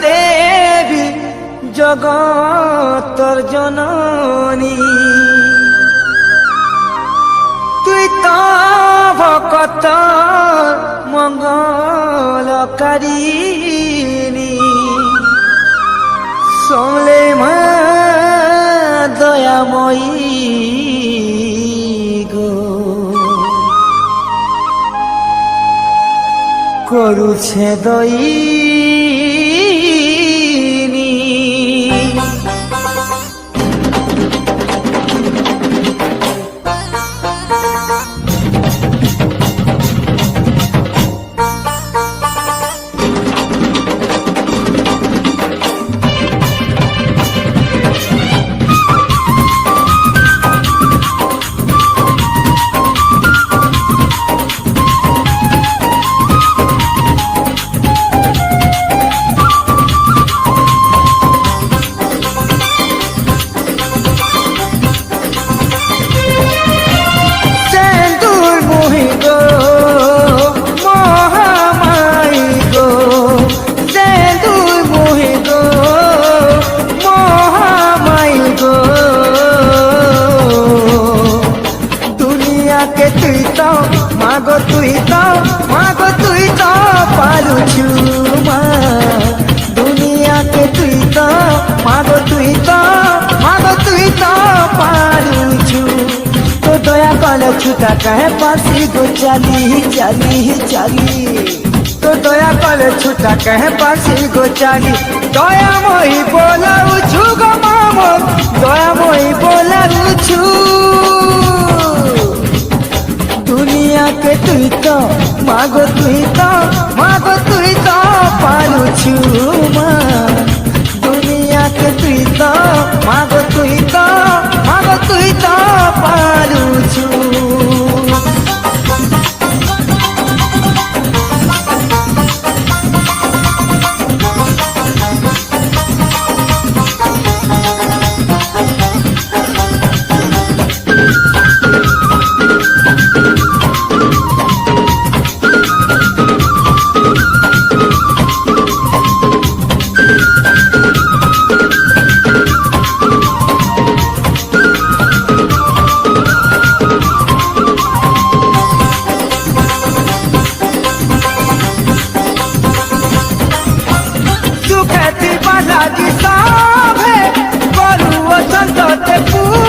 দেবী জগতর জননী তুই তো ভকত মঙ্গলকারিণী শোলে মা দয়াময়ী গো করুছে দইনি মাগো তুই তো পারুছু মা দুনিয়াকে তুই তো মাগো তুই তো পারুছু তো দয়া কলে ছুটা কহে পাশি গো চালি চালি চালি তো দয়া কলে ছুটা কহে পাশি গো চালি দয়াময়ী বলাউছু গো মামো দয়াময়ী বলাউছু दुनिया के तुई तो मागो तुई तो पारुछु माँ दुनिया के तुई तो मागो तुई तो पारुछु बालाजी साहब है करू संत पूजा